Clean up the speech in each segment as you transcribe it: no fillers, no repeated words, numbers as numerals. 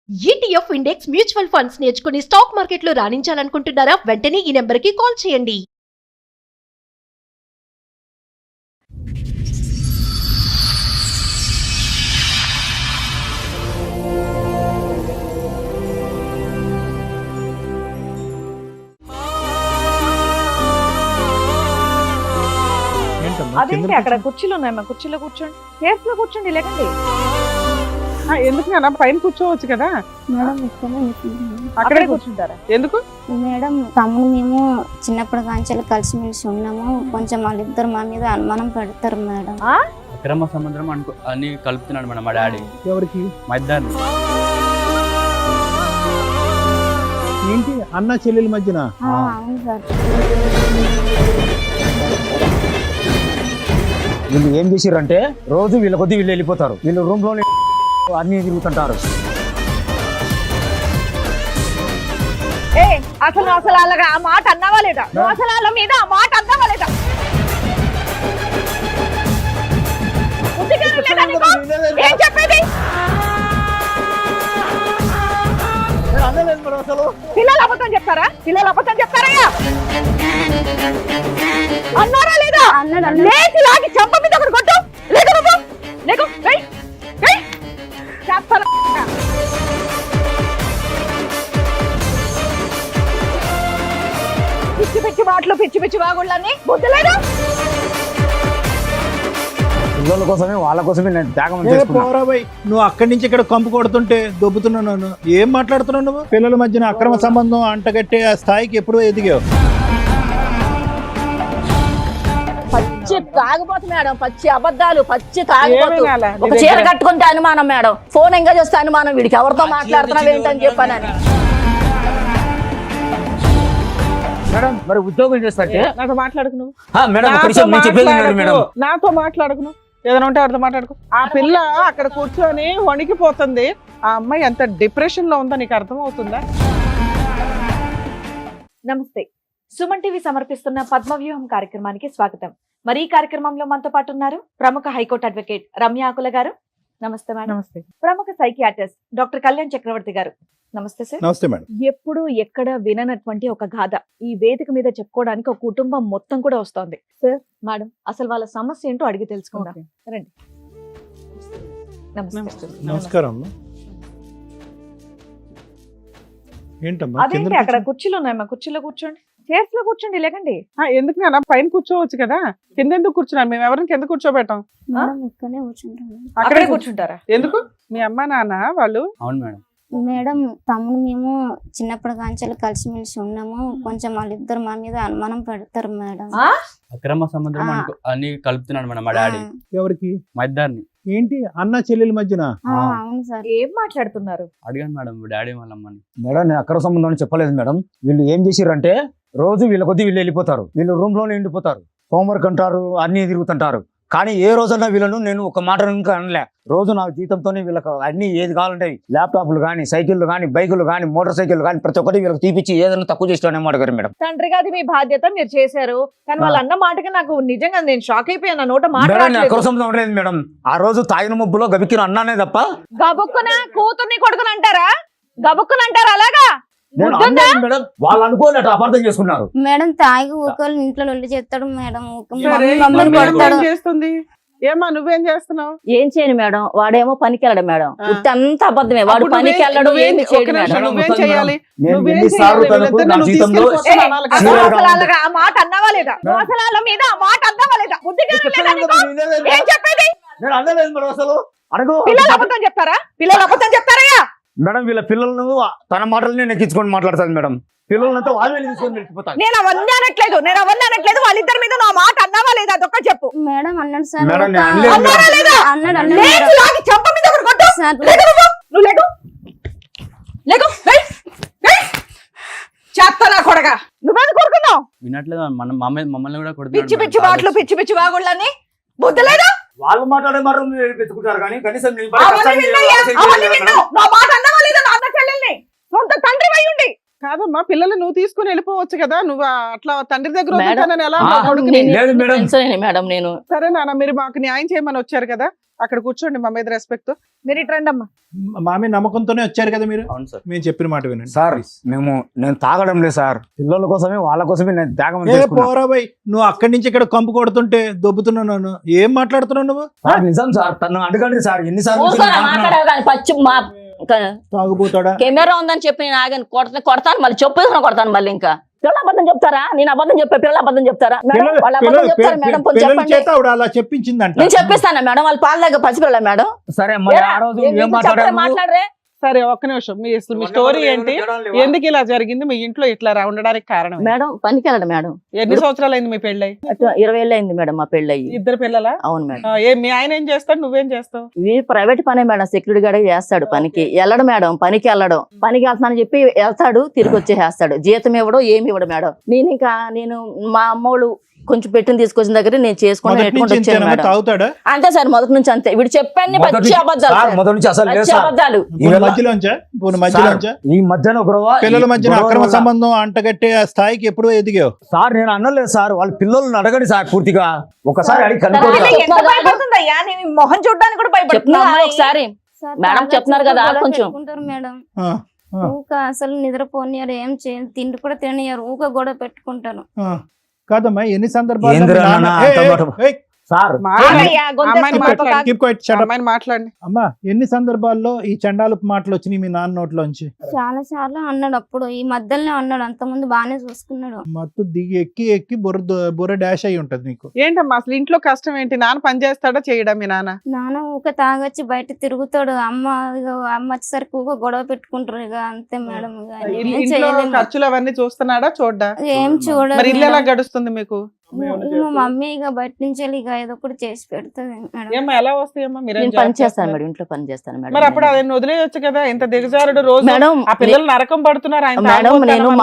ETF index mutual funds నేర్చుకుని stock మార్కెట్లో రాణించాలనుకుంటున్నారా? వెంటనే ఈ నెంబర్కి కాల్ చేయండి. అదేంటి అక్కడ కుర్చీలు ఉన్నాయమ్మా, కుర్చీలో కూర్చోండి, సేఫ్ లో కూర్చోండి, లేకండి. ఎందుకు అన్న పైన కూర్చోవచ్చు కదా మేడం ఇక్కడే కూర్చుంటాం. అక్కడే కూర్చుంటారా? ఎందుకు మేడం తమ్ముడు మేము చిన్నప్పుడు కాంచెలు కలిసిమెలిసి ఉన్నాము, కొంచెం వాళ్ళిద్దరు మా మీద అనుమానం పెడతారు మేడం. అక్రమ సంబంధం అని కలుపుతున్నాడు మేడం మా డాడీ. ఎవరికి? మా ఇద్దరిని. ఏంటి అన్న చెల్లెల మధ్యన? అవును సార్. వీళ్ళు ఏం చేసిర్రంటే రోజు వీళ్ళ కొద్ది వీళ్ళు వెళ్ళిపోతారు, వీళ్ళు రూమ్ లో అన్ని తిరుగుతుంటారు. అసలు అలాగా ఆ మాట అన్నావా లేదా? అసలు వాళ్ళ మీద ఆ మాట అన్నావా లేదా? ఏం చెప్పేది? పిల్లలు అబద్ధం చెప్తారా? పిల్లలు అబద్ధం చెప్తారయ్యా? అన్నారా లేదా? లేచి లాగి చెంప మీద ఒకటి కొట్టు. లేకు నువ్వు, లేకు. చెప్తారా? పిచ్చి పిచ్చి మాటలు, పిచ్చి పిచ్చి బాగుళ్ళని బుద్ధి లేదా? పిల్లల కోసమే వాళ్ళ కోసమే నేను త్యాగం ఏ చేసుకున్నా. పోరా బై, నువ్వు అక్కడి నుంచి ఇక్కడ కంపు కొడుతుంటే దొబ్బుతున్నాను. ఏం మాట్లాడుతున్నావు నువ్వు? పిల్లల మధ్యన అక్రమ సంబంధం అంటగట్టే ఆ స్థాయికి ఎప్పుడు ఎదిగావు? పచ్చి తాగుబోతు మేడం, పచ్చి అబద్ధాలు, పచ్చి తాగుబోతు. ఏమీ కాలే. ఒక చీర కట్టుకుంటే అనుమానం మేడం, ఫోన్ ఎంగేజ్ వస్తే అనుమానం, వీడికి ఎవరితో మాట్లాడుతున్నావు ఏంటని చెప్పానని. మేడం మరి ఉద్యోగం చేస్తారంటే నాతో మాట్లాడుకు నువ్వు. మేడం ఒక విషయం నేను చెప్పేది వినండి మేడం. నాతో మాట్లాడుకు నువ్వు. ఏదైనా ఉంటే వాడితో మాట్లాడుకో. ఆ పిల్ల అక్కడ కూర్చొని వణికిపోతుంది. ఆ అమ్మాయి ఎంత డిప్రెషన్ లో ఉందో నీకు అర్థం అవుతుందా? నమస్తే. సుమన్ టీవీ సమర్పిస్తున్న పద్మవ్యూహం కార్యక్రమానికి స్వాగతం. మరి ఈ కార్యక్రమంలో మనతో పాటు ఉన్నారు ప్రముఖ హైకోర్టు అడ్వకేట్ రమ్య ఆకుల గారు. నమస్తే మేడం. నమస్తే. ప్రముఖ సైకియాట్రిస్ట్ డాక్టర్ కళ్యాణ్ చక్రవర్తి గారు. నమస్తే సార్. నమస్తే మేడం. ఎప్పుడు ఎక్కడ విననటువంటి ఒక గాథ ఈ వేదిక మీద చెప్పుకోవడానికి ఒక కుటుంబం మొత్తం కూడా వస్తోంది. సార్, మేడం, అసలు వాళ్ళ సమస్య ఏంటో అడిగి తెలుసుకుందాం. రండి. నమస్తే. నమస్కారం అమ్మా. ఏంటమ్మా? అదేంటి అక్కడ కుర్చీలు ఉన్నాయమ్మా, కుర్చీలో కూర్చోండి, సేఫ్ లో కూర్చోండి, లేకండి. ఎందుకు అన్న పైన కూర్చోవచ్చు కదా, కింద ఎందుకు కూర్చున్నాను? మేము ఎవరిని కింద కూర్చోబెట్టాం, మేడం ఇక్కడే కూర్చుంటాం. అక్కడే కూర్చుంటారా? ఎందుకు? మీ అమ్మ నాన్న వాళ్ళు? అవును మేడం. మేడం తమ్ముడు మేము చిన్నప్పుడు కాంచెలు కలిసిమెలిసి ఉన్నాము, కొంచెం వాళ్ళిద్దరు మా మీద అనుమానం పెడతారు మేడం. అక్రమ సంబంధం అని కలుపుతున్నాడు మేడం మా డాడీ. ఎవరికి? మా ఇద్దరిని. ఏంటి అన్న చెల్లెల మధ్యన? అవును సార్. ఏం మాట్లాడుతున్నారు? అడిగాను మేడం డాడీ వాళ్ళ అమ్మని. మేడం నేను అక్రమ సంబంధం అని చెప్పలేదు మేడం. వీళ్ళు ఏం చేసిర్రంటే రోజు వీళ్ళ కొద్ది వీళ్ళు వెళ్ళిపోతారు, వీళ్ళు రూమ్ లోనే ఉండిపోతారు, హోంవర్క్ అంటారు, అన్ని తిరుగుతుంటారు. కానీ ఏ రోజన్నా వీళ్ళను నేను ఒక మాట ఇంకా అనలే. రోజు నా జీతంతోనే వీళ్ళకి అన్ని ఏది కావాలంటే ల్యాప్టాప్లు కానీ, సైకిళ్ళు కానీ, బైకులు కానీ, మోటార్ సైకిల్ కానీ ప్రతి ఒక్కటి వీళ్ళకి తీపిచ్చి ఏదైనా తక్కువ చేస్తానే మాట గారు మేడం. తండ్రిగా అది మీ బాధ్యత, మీరు చేశారు. కానీ వాళ్ళు అన్న మాటకి నాకు నిజంగా నేను షాక్ అయిపోయాను. నా నోట మేడం అక్రమ సంబంధం అనలేదు మేడం. ఆ రోజు తాగిన మబ్బులో గబిక్కిన అన్నానే తప్ప. గబుక్కున కూతుర్ని కొడుకుని అంటారా? గబుక్కుని అంటారా? అలాగా మేడం వాళ్ళు అనుకోలేట అపార్థం చేసుకున్నారు. మేడం తాగి ఒకళ్ళు ఇంట్లో లొల్లి చేస్తాడు మేడం, సరే, మమ్మల్ని ఇప్పుడు కొడతాడు. ఏం చేస్తుంది? ఏమా నువ్వేం చేస్తున్నావు? ఏం చేయను మేడం, వాడేమో పనికి వెళ్ళడం మేడం, ఉత్తి అంత అబద్ధమే. వాడు అప్పుడు పనికి వెళ్ళడం ఏమి చేయడు మేడం. నువ్వేం చేయాలి? నేను నువ్వేం ఎన్నిసార్లు చేయాలి? తనకు నా నువ్వు జీతంలో తీసుకెళ్ళి అనాలి కదా. అసలు అలాగా ఆ మాట అన్నావా లేదా? అసలు వాళ్ళ మీద ఆ మాట అన్నావా లేదా? బుద్ధిగా లేదా నీకు? ఏం చెప్పేది? నేను అనలేదు మేడం. అసలు అడుగు. పిల్లలు అబద్ధం చెప్తారా? పిల్లలు అబద్ధం చెప్తారయ్యా? మేడం వీళ్ళ పిల్లలను తన మాటలనే నెక్కించుకొని మాట్లాడతాను మేడం. పిల్లలంతా వాళ్ళే తీసుకొని వెళ్ళిపోతాను. నేను అవన్నీ అనట్లేదు. వాళ్ళిద్దరి మీద నా మాట అన్నావా లేదా? అదొక్క చెప్పు. మేడం అన్నాడు సార్. మేడం నేను అనలేదు మేడం. అన్నారా లేదా? అన్నాడు లేచి లాగి చెంప మీద ఒకటి కొట్టు. సార్. లేకు నువ్వు లేకు. చెత్త నా కొడగా, నువ్వేది కొడుకున్నావు? వినట్లేదు మమ్మల్ని కూడా పిచ్చి పిచ్చి కొడుతున్నాడు. మాటలు, పిచ్చి పిచ్చి వాగుళ్ళని బుద్ధి లేదా? వాళ్ళు మాట్లాడే మాట మీరు పెట్టుకుంటారు కానీ కనీసం నేను అవన్నీ విన్నావు. నా మాట అన్నావా లేదా? నా అన్న చెల్లెల్ని సొంత తండ్రి అయి ఉండి. కాదు కాదమ్మా, పిల్లలు నువ్వు తీసుకుని వెళ్ళిపోవచ్చు కదా, నువ్వు అట్లా తండ్రి దగ్గర మేడం, వదులుతానని ఎలా ఆ, అన్నావు కొడుకుని? నేను లేదు మేడం. తెలుసునే మేడం నేను సరే నాన్న, మీరు మాకు న్యాయం చేయమని వచ్చారు కదా, అక్కడ కూర్చోండి, మా మీద రెస్పెక్ట్. మీరు ఇటు రండి అమ్మా. మా మీద నమ్మకంతోనే వచ్చారు కదా మీరు, అవును సార్. మేము చెప్పిన మాట వినండి సార్ please. నేను తాగడం లేదు సార్, పిల్లల కోసమే వాళ్ళ కోసమే నేను త్యాగం ఏ చేసుకున్నా. పోరా బై, నువ్వు అక్కడి నుంచి ఇక్కడ కంపు కొడుతుంటే దొబ్బుతున్నాను, ఏం మాట్లాడుతున్నావు నువ్వు? సార్ నిజం సార్, తను అడగండి సార్, ఎన్నిసార్లు ఊరుకోరా, మాట్లాడావు కానీ పచ్చి మా తాగుపోతాడా? కెమెరా ఉందని చెప్పి నేను ఆగాను, కొడతాను మళ్ళీ చెప్పు కొడతాను మళ్ళీ. ఇంకా పిల్లలు అబద్ధం చెప్తారా? నేను అబద్ధం చెప్పా, పిల్లలు అబద్ధం చెప్తారా మేడం? వాళ్ళు అబద్ధం చెప్తారా మేడం? కొంచెం పిల్లల చెప్పండి. చేత ఆవిడ అలా చెప్పించిందంట. నేను చెప్పిస్తాను మేడం, వాళ్ళ పాల దగ్గర పసిపిల్ల మేడం. సరే మరి ఆ రోజు ఏం మాట్లాడారు? మాట్లాడరే సరే ఒక్క నిమిషం, మీ స్టోరీ ఏంటి, ఎందుకు ఇలా జరిగింది, మీ ఇంట్లో ఇట్లా ఉండడానికి కారణం ఏంటి? మేడం పనికి వెళ్ళడు మేడం. ఎన్ని సంవత్సరాలు అయింది మీ పెళ్ళై? 20 ఏళ్ళు అయింది మేడం మా పెళ్ళి అయ్యి. ఇద్దరు పిల్లలా? అవును మేడం. మీ ఆయన ఏం చేస్తాడు, నువ్వేం చేస్తావు? ఇవి ప్రైవేట్ పనే మేడం, సెక్యూరిటీ గార్డ్ చేస్తాడు పనికి. వెళ్ళడు మేడం, పనికి వెళ్ళడం, పనికి వెళ్తానని చెప్పి వెళ్తాడు, తిరిగి వచ్చేస్తాడు. జీతం ఇవ్వడు, ఏమి ఇవ్వడు మేడం. నేను మా అమ్మోళ్ళు కొంచెం పెట్టిన తీసుకొచ్చిన దగ్గర నేను చేసుకుని మొదటి పెట్టుకుంటూ నుంచి వచ్చాను ఇంతేనా? మేడం. తాగుతాడా? అంతే సార్, మొదటి నుంచి అంతే. వీడు చెప్పాను పచ్చి అబద్ధాలు సార్, సార్. మొదటి నుంచి అసలు లేదు పచ్చి సార్. అబద్ధాలు. పోనీ మధ్యలోంచా? పోనీ మధ్యలోంచా? ఈ మధ్యన గొడవ, పిల్లల మధ్యన గొడవ అక్రమ వల్ల- సంబంధం అంటగట్టే ఆ స్థాయికి ఎప్పుడు ఎదిగావు? సార్ నేను అనలేదు సార్, వాళ్ళ పిల్లల్ని అడగండి సార్, పూర్తిగా ఒకసారి అడిగి కనుక్కోండి సరే, సార్. ఎంత భయపడుతుందయ్యా, నీ మొహం చూడడానికి కూడా చెప్తున్నా భయపడుతున్నా. ఒకసారి సార్, మేడం తాగొచ్చి చెప్తున్నారు కదా, గొడవ కొంచెం. పెట్టుకుంటారు మేడం. ఆ, ఆ, ఊక అసలు నిద్రపోనియారు, ఏం చేయరు, తిండి కూడా తిననియారు, ఊక గొడవ పెట్టుకుంటారు. ఆ. కాదమ్మా, ఎన్ని సందర్భాల్లో ఏందిరా మీ నాన్న- నాన్న ఏయ్, అంత మాట? ఏయ్, సార్ ఆగయ్యా, గొంతెత్తి అమ్మాయిని మాట్లాడు. మాట్లాడు. keep quiet, shut up. అమ్మాయిని మాట్లాడండి. అమ్మా, ఎన్ని సందర్భాల్లో ఈ చండాలపు మాటలు వచ్చినాయి మీ నాన్న నోట్లోంచి? చాలా సార్లు అన్నాడు, అప్పుడు ఈ మధ్యలోనే అన్నాడు, అంతకుముందు బాగానే చూసుకున్నాడు. మత్తు దిగి ఎక్కి బుర్ర డాష్ అయి ఉంటది నీకు. ఏంటమ్మా అసలు ఇంట్లో కష్టం ఏంటి? నాన్న పని చేస్తాడా చేయడా మీ నాన్న? నాన్న ఊక తాగొచ్చి బయట తిరుగుతాడు, అమ్మ వచ్చేసరికి ఊక గొడవ పెట్టుకుంటారు, ఇక అంతే మేడం. ఇక ఏం ఇంట్లో చేయలేము. ఖర్చులు అవన్నీ చూస్తున్నాడా చూడ్డా? ఏం చూడదు మరి ఇల్లు ఎలా మేడం. గడుస్తుంది మీకు? ఇక మా మమ్మీ ఇక బయట నుంచి వెళ్ళి ఇక ఏదో ఒకటి చేసి పెడుతుంది మేడం. ఏమ్మా ఎలా వస్తాయమ్మా? మీరు నేను పని చేస్తాను మేడం, ఇంట్లో పని చేస్తాను మరి మేడం. అప్పుడు ఆయన వదిలేయచ్చు కదా, ఇంత దిగజారుడు రోజు మేడం ఆ పిల్లలు నరకం పడుతున్నారు ఆయన మేడం తాగుబోతున్న నేను వల్ల.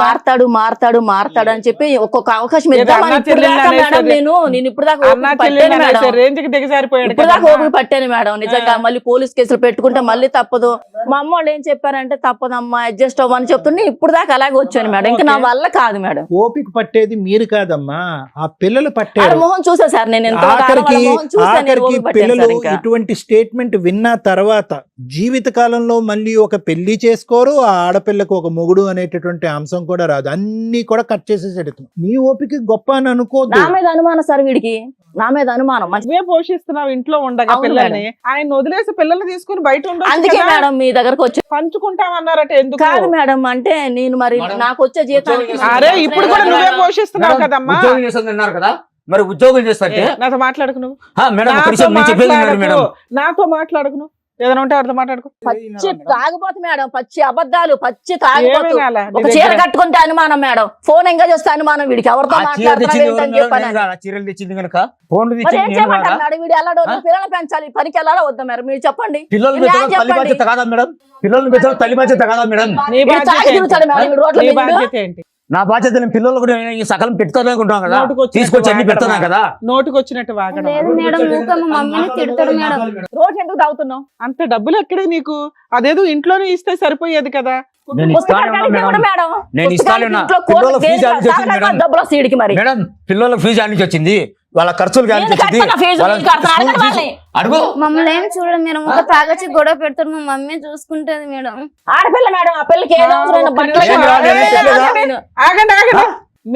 మారతాడు అని చెప్పి ఒక్కొక్క అవకాశం ఏదో ఇద్దామని అన్నా ఇప్పుడు దాకా చెల్లెళ్ళు మేడం అనేసి నేను ఇప్పుడు దాకా అన్నా ఓపిక చెల్లెలు పట్టాను అనేసి మేడం. రేంజ్కి దిగజారిపోయాడు ఇప్పుడు దాకా కదా. ఓపిక పట్టాను మేడం, నిజంగా. మళ్ళీ పోలీస్ కేసులు పెట్టుకుంటే మళ్ళీ తప్పదు. మా అమ్మ వాళ్ళు ఏం చెప్పారంటే తప్పదమ్మా, అడ్జస్ట్ అవ్వని చెప్తుంటే ఇప్పుడు దాకా అలాగే వచ్చాను మేడం. ఇంకా నా వల్ల కాదు మేడం. ఓపిక పట్టేది మీరు కాదమ్మా, ఆ పిల్లలు వాళ్ళ పట్టారు. మొహం చూసా సార్, నేను ఎంతో ఆఖరికి ఓపిక పట్టాను పిల్లలు సార్. ఇంకా ఇటువంటి స్టేట్మెంట్ విన్న తర్వాత జీవిత కాలంలో మళ్ళీ ఒక పెళ్లి చేసుకోరు, ఆ ఆడపిల్లకు ఒక మొగుడు అనేటటువంటి అంశం కూడా రాదు. అన్ని కూడా కట్ చేసేసాడు. నీ ఓపిక గొప్ప అని అనుకోద్దు. నా మీద అనుమానం సార్ వీడికి, నా మీద అనుమానం. నువ్వే పోషిస్తున్నావు ఇంట్లో ఉండగా అవును పిల్లల్ని, ఆయన వదిలేసి పిల్లల్ని తీసుకుని బయట అందుకే ఉండొచ్చు కదా. మేడం మీ దగ్గరకు వచ్చి. పంచుకుంటామన్నారట ఎందుకు? కాదు మేడం, అంటే నేను మరి నాకు వచ్చే జీతానికి అరే ఇప్పుడు కూడా నువ్వే పోషిస్తున్నావు కదమ్మా. ఉద్యోగం చేస్తుంది అన్నారు కదా, మరి ఉద్యోగం చేస్తే నాతో మాట్లాడకు నువ్వు. మేడం ఒక నాతో నిమిషం నేను చెప్పేది వినండి మేడం. మాట్లాడకు. నాతో మాట్లాడకు నువ్వు. ఏదైనా ఉంటే వాడితో మాట్లాడుకో. పచ్చి తాగుబోతు మేడం, పచ్చి అబద్ధాలు, పచ్చి తాగుబోతు. ఏమీ కాలా నీ ఒక చీర దగ్గర? కట్టుకుంటే అనుమానం మేడం, ఫోన్ ఎంగేజ్ వస్తే అనుమానం. వీడికి ఎవరితో ఆ చీర మాట్లాడుతున్నావు తెచ్చింది ఏంటని ఎవరు చెప్పాను. మేడం? ఆ చీరలు తెచ్చింది కనుక ఫోన్లు మరి తెచ్చింది ఏం నేను కదా. చేయమంటారు వీడు? ఎలా పిల్లలు పెంచాలి, పనికి వెళ్ళాలా వద్దా మేడం? మీరు చెప్పండి. పిల్లల్ని మీరు పెంచడం తల్లి చెప్పండి. బాధ్యత కాదా మేడం? పిల్లల్ని పెంచడం తల్లి బాధ్యత కాదా మేడం? నీ వీడు బాధ్యత తాగి ఏంటి? తిరుగుతాడు మేడం, వీడు రోడ్ల నీ మీద వీడు. బాధ్యత ఏంటి? నా బాధ్యత నేను పిల్లలు కూడా ఈ సకలం పెడతాను అనుకుంటున్నాను కదా, నోటికొచ్చినట్టు తీసుకొచ్చి అన్ని వాగడమా? పెడతాను కదా. నోటికొచ్చినట్టు వాగడం. లేదు మేడం, ఊక మా మమ్మీని తిడతాడు మేడం. రోజు ఎందుకు తాగుతున్నావు? అంత డబ్బులు ఎక్కడే నీకు? అదేదో ఇంట్లోనే ఇస్తే సరిపోయేది కదా. నేను ఇస్తానే పుస్తకాలు ఉన్నా కడిగితే కూడా మేడం. మేడం, నేను ఇస్తానే ఉన్నా. పుస్తకాలు ఇంట్లో పిల్లల ఫీజు దేనికి ఆడికి వచ్చింది తాగడానికి మేడం. డబ్బులు వస్తాయి వీడికి మరి. మేడం పిల్లల ఫీజు ఆడి నుంచి వచ్చింది, వాళ్ళ ఖర్చులు గాలి నేను వచ్చింది. కడతాను ఫీజు, వాళ్ళ నేను కడతాను, స్కూల్ అడగండి ఫీజు. వాళ్ళని. అడుగు. మమ్మల్ని ఏం చూడదు మేడం, ఊక తాగొచ్చి గొడవ పెడతాడు, మా మమ్మీ చూసుకుంటది మేడం. ఆడపిల్ల మేడం, ఆ పిల్లకి ఏదో అవసరమైన ఒక్క బట్టలు నిమిషం కావాలి. ఆగండి. నేను ఆగండి ఆగండి.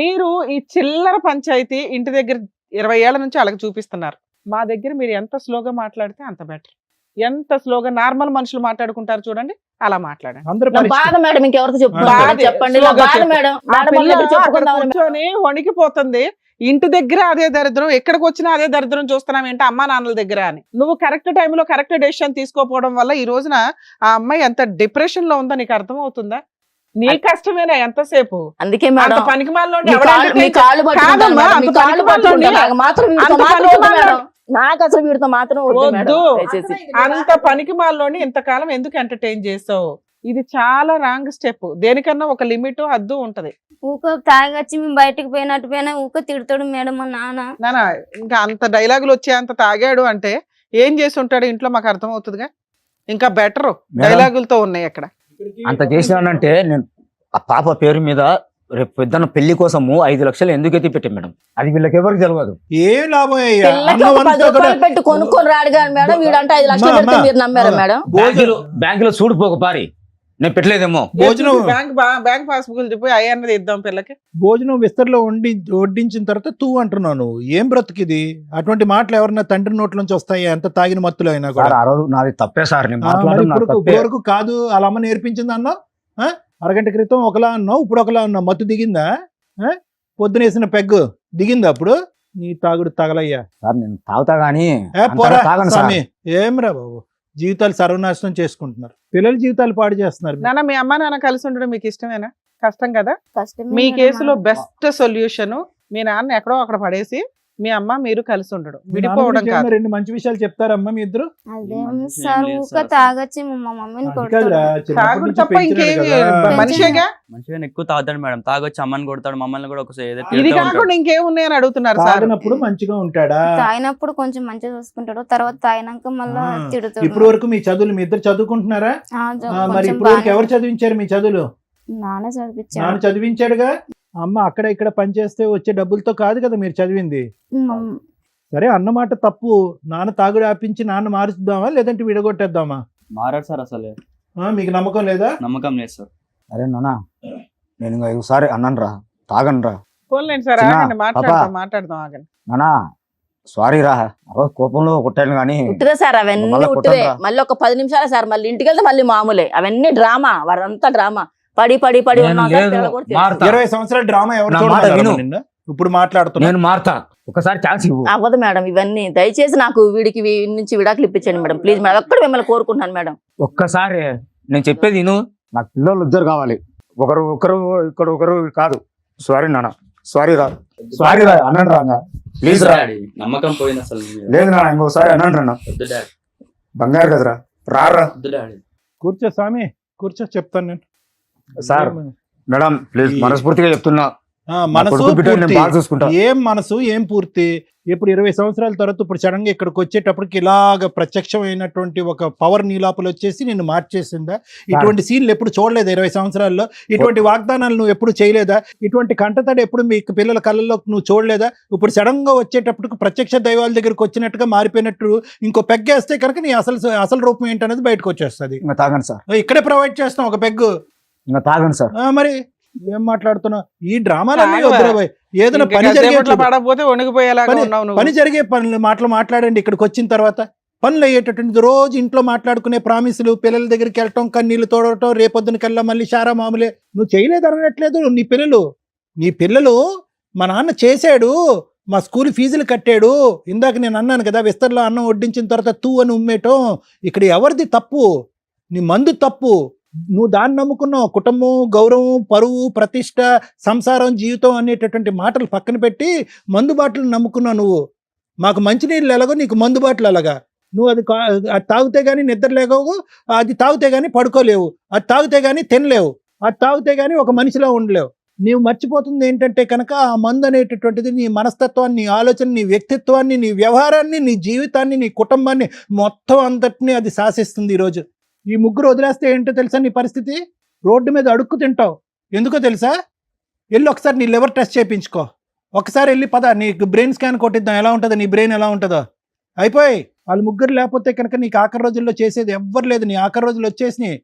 మీరు ఈ చిల్లర పంచాయతీ ఇంటి దగ్గర 20 ఏళ్ల నుంచి అలాగ చూపిస్తున్నారు. మా దగ్గర మీరు ఎంత స్లోగా మాట్లాడితే అంత బెటర్. ఎంత స్లోగా నార్మల్ మనుషులు మాట్లాడుకుంటారు చూడండి, అలా మాట్లాడండి. అందరూ నా బాధ మేడం, ఇంకెవరితో చెప్పుకుంటారు బాధ చెప్పండి. నా స్లోగా బాధ చెప్పు. మేడం, ఆ మేడం పిల్ల వాళ్ళ దగ్గర అక్కడ చెప్పుకుందాం. కూర్చొని వణికిపోతుంది. ఇంటి దగ్గర అదే దరిద్రం, ఎక్కడికి వచ్చినా అదే దరిద్రం చూస్తున్నాం ఏంటి అమ్మా నాన్నల దగ్గర అని. నువ్వు కరెక్ట్ టైంలో కరెక్ట్ డెసిషన్ తీసుకోకపోవడం వల్ల ఈ రోజున ఆ అమ్మాయి ఎంత డిప్రెషన్ లో ఉందో నీకు అర్థం అవుతుందా? నీ కష్టమేనా ఎంతసేపు? అందుకే అంత మేడం పనికి మీ కాళ్ళు పట్టుకుంటాను కాదమ్మా, మేడం, అంత మీ కాళ్ళు పనికిమాలినోడిని. పట్టుకుంటాను. నాకు మాత్రం వీడితో అంత మాత్రం వద్దు పనికిమాలినోడిని. మేడం, నాకు అసలు వీడితో మాత్రం వద్దు మేడం, వద్దు. దయచేసి. అంత పనికి మాలోని ఇంతకాలం ఎందుకు ఎంటర్టైన్ చేసావు? ఇది చాలా రాంగ్ స్టెప్. దేనికన్నా ఒక లిమిట్ హద్దు ఉంటది. ఊక తాగొచ్చి మేము బయటకు పోయినట్టు పోయినా ఊక తిడతాడు మేడం మా నాన్న. నానా ఇంకా అంత డైలాగులు వచ్చే అంత తాగాడు అంటే ఏం చేసి ఉంటాడు ఇంట్లో మాకు అర్థం అవుతుందిగా. ఇంకా బెటర్ మేడం. డైలాగులతో ఉన్నాయి అక్కడ. అంత చేసినానంటే నేను ఆ పాప పేరు మీద రేపు పెద్దన్న పెళ్లి కోసము 5 లక్షలు ఎందుకు ఎత్తి పెట్టాం మేడం, అది వీళ్ళకి ఎవరికి తెలియదు. ఏం లాభం అయ్యా? పిల్లకి ఒక 10 రూపాయలు పెట్టి కొనుక్కొని రాడు కానీ మేడం, వీడంటే 5 లక్షలు అమ్మా, పెడితే మీరు నమ్మారా మేడం? బ్యాంకులో చూడిపోక పారి, నేను పెట్టలేదేమో. భోజనం బ్యాంక్ పాస్బుక్ చెప్పి అయ్యన్నది ఇద్దాం పిల్లకి. భోజనం విస్తరలో వడ్డించిన తర్వాత తూ అంటున్నావు నువ్వు. ఏం బ్రతుకిది? అటువంటి మాటలు ఎవరన్నా తండ్రి నోట్ల నుంచి వస్తాయి ఎంత తాగిన మత్తులో అయినా సార్ కూడా. ఆ రోజు నాది తప్పే సార్, నేను మరి మాట్లాడడం నాది ఇప్పుడు తప్పే. వరకు కాదు వాళ్ళ అమ్మ నేర్పించింది అన్నావు. అరగంట క్రితం ఒకలా అన్నావు, ఇప్పుడు ఒకలా అన్నావు. మత్తు దిగిందా? పొద్దునేసిన పెగ్గు దిగిందా? అప్పుడు నీ తాగుడు తగలయ్యా. సార్ నేను తాగుతా గానీ పోరా తాగను సార్. స్వామి. ఏమ్రా బాబు, జీవితాలు సర్వనాశనం చేసుకుంటున్నారు, పిల్లల జీవితాలు పాడు చేస్తున్నారు. నాన్న మీ అమ్మ నాన్న కలిసి ఉండడం మీకు ఇష్టమేనా? కష్టం కదా. కష్టమే మీ మేడం. కేసులో బెస్ట్ సొల్యూషన్ మీ నాన్న ఎక్కడో అక్కడ పడేసి మీ అమ్మ మీరు కలిసి ఉండడం, మీ నాన్న విడిపోవడం గురించి కాదు. ఏమన్నా 2 మంచి విషయాలు చెప్తారమ్మా మీ ఇద్దరు? అదేం మంచి సార్ ఏం లేదు ఊక సార్. తాగొచ్చి మా మమ్మీని అది కాదురా, కొడతాడు. చిన్నప్పటి తాగుడు నుంచి తప్ప పెంచినాడు ఇంకేమి కదా. మనిషేగా. మంచిగా ఎక్కువ తాగుతాడు మేడం, తాగొచ్చి అమ్మని కొడతాడు, మమ్మల్ని కూడా ఒకసారి ఏదో ఇది తిడుతూ కాకుండా ఇంకేమున్నాయని అడుగుతున్నారు సార్. తాగినప్పుడు మంచిగా ఉంటాడా? తాగినప్పుడు కొంచెం మంచిగా చూసుకుంటాడు, తర్వాత తాగినాక మళ్ళా తిడుతాడు. ఇప్పుడు వరకు మీ చదువులు మీ ఇద్దరు చదువుకుంటున్నారా? మరి కొంచెం ఇప్పుడు వరకు బాగానే- ఎవరు చదివించారు మీ చదువులు? నాన్న చదివించాడు. నాన్న చదివించాడుగా. అమ్మ అక్కడ ఇక్కడ పని చేస్తే వచ్చే డబ్బులతో కాదు కదా మీరు చదివింది. మమ్- సరే అన్నమాట తప్పు. నాన్న తాగుడు ఆపించి నాన్న మారుద్దామా లేదంటే విడగొట్టేద్దామా? మారాడు సార్, అసలు మీకు నమ్మకం లేదా? నమ్మకం లేదు సార్. అరే నాన్న నేను ఇంకా ఒకసారి అన్నాను రా, తాగను రా పోన్లేండి సార్, చిన్న ఆగండి, మాట్లాడదాం ఆగండి. నానా, సారీ రా, ఆ రోజు కోపంలో కొట్టాను కానీ ఉట్టిదే సార్, అవన్నీ మళ్ళా ఉట్టిదే. కొట్టండ్రా. మళ్ళీ ఒక 10 నిమిషాలే సార్, మళ్ళీ ఇంటికి వెళ్తే మళ్ళీ మామూలే. అవన్నీ డ్రామా, వారంతా డ్రామా. పడి పడి పడి నేను ఉన్నాక లేదు, పిల్లలు కూడా తెలుసు. మారుతా. 20 సంవత్సరాల డ్రామా ఎవరు నా మాట చూడమన్నారమ్మా విను. నిన్ను? ఇప్పుడు మాట్లాడుతున్నా. నేను మారుతా, ఒకసారి ఛాన్స్ ఇవ్వు. అవ్వదు మేడం ఇవన్నీ. దయచేసి నాకు వీడికి నుంచి విడాకులు ఇప్పించండి మేడం, ప్లీజ్ మేడం. ఒక్కడు మిమ్మల్ని కోరుకుంటున్నాను మేడం. ఒక్కసారి నేను చెప్పేది విను. నాకు పిల్లలు 2 కావాలి, ఒకరు ఇక్కడ ఒకరు కాదు. సారీ నాన్న, సారీ రా, సారీ రా అన్నాను రా, ప్లీజ్ రా. డాడీ నమ్మకం పోయింది అసలు నీ మీద. లేదు నాన్న, ఇంకోసారి అన్నాను రా, వద్దు డాడీ, బంగారు కదరా, రారా. వద్దు డాడీ. కూర్చో స్వామి, కూర్చో, చెప్తాను నేను. సార్ మేడం ప్లీజ్, మనస్ఫూర్తిగా చెప్తున్నా, మనసు కొడుకు బిడ్డని నేను పూర్తి. బాగా చూసుకుంటా. ఏం మనసు ఏం పూర్తి? ఇప్పుడు 20 సంవత్సరాల తర్వాత ఇప్పుడు సడన్ గా ఇక్కడికి వచ్చేటప్పటికి ఇలాగ ప్రత్యక్షమైనటువంటి ఒక పవర్ నీలాపలు వచ్చేసి నిన్ను మార్చేసిందా? ఇటువంటి సీన్లు ఎప్పుడు చూడలేదు 20 సంవత్సరాల్లో. ఇటువంటి వాగ్దానాలు నువ్వు ఎప్పుడు చేయలేదా? ఇటువంటి కంటతడి ఎప్పుడు మీ పిల్లల కళ్ళల్లో నువ్వు చూడలేదా? ఇప్పుడు సడన్ గా వచ్చేటప్పటికి ప్రత్యక్ష దైవాల దగ్గరికి వచ్చినట్టుగా మారిపోయినట్టు ఇంకో పెగ్గేస్తే కనుక నీ అసలు రూపం ఏంటనేది బయటకు వచ్చేస్తుంది. ఇంకా తాగండి సార్, ఇక్కడే ప్రొవైడ్ చేస్తాం ఒక పెగ్గు. ఇంకా తాగండి సార్. మరి ఏం మాట్లాడుతున్నావు? ఈ డ్రామాలన్నీ తాగవా? వద్దురా భయ్. ఏదైనా ఇంకా పని కాసేపట్లో జరిగే పడకపోతే వణికిపోయేలాగా ఉన్నావు నువ్వు. పని జరిగే మాటలు మాట్లాడండి. ఇక్కడికి వచ్చిన తర్వాత పనులు అయ్యేటటువంటి రోజు ఇంట్లో మాట్లాడుకునే ప్రామిసులు, పిల్లల దగ్గరికి వెళ్ళటం, కన్నీళ్లు తోడటం, రేపొద్దున కల్లా మళ్ళీ శారా మామూలే. నువ్వు చేయలేదు అనట్లేదు. నీ పిల్లలు మా నాన్న చేశాడు, మా స్కూల్ ఫీజులు కట్టాడు. ఇందాక నేను అన్నాను కదా, విస్తర్లో అన్నం వడ్డించిన తర్వాత తూ అని ఉమ్మేయటం. ఇక్కడ ఎవరిది తప్పు? నీ మందు తప్పు. నువ్వు దాన్ని నమ్ముకున్నావు. కుటుంబం, గౌరవం, పరువు, ప్రతిష్ట, సంసారం, జీవితం అనేటటువంటి మాటలు పక్కన పెట్టి మందు బాటలు నమ్ముకున్నావు నువ్వు. మాకు మంచినీళ్ళు ఎలాగో నీకు మందు బాటలు అలాగా. నువ్వు అది తాగితే కానీ నిద్ర లేకవు, అది తాగితే కానీ పడుకోలేవు, అది తాగితే కానీ తినలేవు, అది తాగితే కానీ ఒక మనిషిలో ఉండలేవు. నీవు మర్చిపోతుంది ఏంటంటే కనుక ఆ మందు అనేటటువంటిది నీ మనస్తత్వాన్ని, నీ ఆలోచన, నీ వ్యక్తిత్వాన్ని, నీ వ్యవహారాన్ని, నీ జీవితాన్ని, నీ కుటుంబాన్ని మొత్తం అంతటినీ అది శాసిస్తుంది. ఈరోజు ఈ ముగ్గురు వదిలేస్తే ఏంటో తెలుసా నీ పరిస్థితి? రోడ్డు మీద అడుక్కు తింటావు. ఎందుకో తెలుసా? వెళ్ళి ఒకసారి నీ లివర్ టెస్ట్ చేయించుకో. ఒకసారి వెళ్ళి పద, నీకు బ్రెయిన్ స్కాన్ కొట్టిద్దాం, ఎలా ఉంటుందో నీ బ్రెయిన్ ఎలా ఉంటుందో. అయిపోయి వాళ్ళు ముగ్గురు లేకపోతే కనుక నీకు ఆఖరి రోజుల్లో చేసేది ఎవ్వరు లేదు. నీ ఆఖరి రోజులు వచ్చేసినాయి,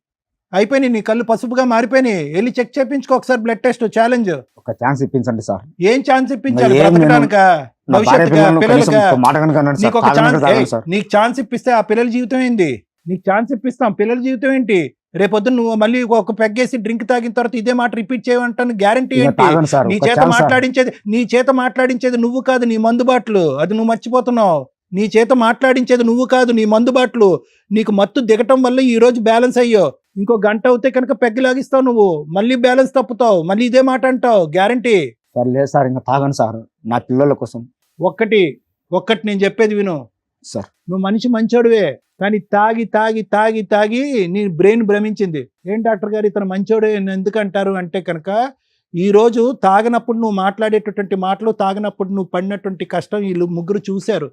అయిపోయినాయి, నీ కళ్ళు పసుపుగా మారిపోయినాయి. వెళ్ళి చెక్ చేయించుకో ఒకసారి, బ్లడ్ టెస్ట్ ఛాలెంజ్. ఒక ఛాన్స్ ఇప్పించండి సార్. ఏం ఛాన్స్ ఇప్పించాలి? ఏం బ్రతకడానిక, నా భార్య భవిష్యత్తుగా, పిల్లలను కనీసం పిల్లలుగా? ఒక మాట కనుక అనండి సార్, నీకు ఒక తాగనక తాగండి ఛాన్స్, సార్. నీకు ఛాన్స్ ఇప్పిస్తే ఆ పిల్లల జీవితం ఏంది? నీకు ఛాన్స్ ఇప్పిస్తాం, పిల్లల జీవితం ఏంటి? రేపొద్దున నువ్వు మళ్ళీ ఒక పెగ్గేసి డ్రింక్ తాగిన తర్వాత ఇదే మాట రిపీట్ చేయమంటాను గ్యారంటీ ఇంకా ఏంటి? తాగండి సార్, నీ ఒక చేత ఛాన్స్ సార్. మాట్లాడించేది నువ్వు కాదు, నీ మందుబాట్లు. అది నువ్వు మర్చిపోతున్నావు. నీ చేత మాట్లాడించేది నువ్వు కాదు, నీ మందుబాట్లు. నీకు మత్తు దిగటం వల్ల ఈ రోజు బ్యాలెన్స్ అయ్యో. ఇంకో గంట అవుతే కనుక పెగ్గు లాగిస్తావు నువ్వు, మళ్ళీ బ్యాలెన్స్ తప్పుతావు, మళ్ళీ ఇదే మాట అంటావు గ్యారంటీ. సార్ లేదు సార్, ఇంకా తాగండి సార్, నా పిల్లల కోసం. ఒక్కటి నేను చెప్పేది విను సార్. నువ్వు మనిషి మంచోడువే, కానీ తాగి తాగి తాగి తాగి నీ బ్రెయిన్ భ్రమించింది. ఏం డాక్టర్ గారు ఇతను మంచోడే ఎందుకు అంటారు అంటే కనుక, ఈ రోజు తాగినప్పుడు నువ్వు మాట్లాడేటటువంటి మాటలు, తాగినప్పుడు నువ్వు పడినటువంటి కష్టం వీళ్ళు ముగ్గురు చూశారు.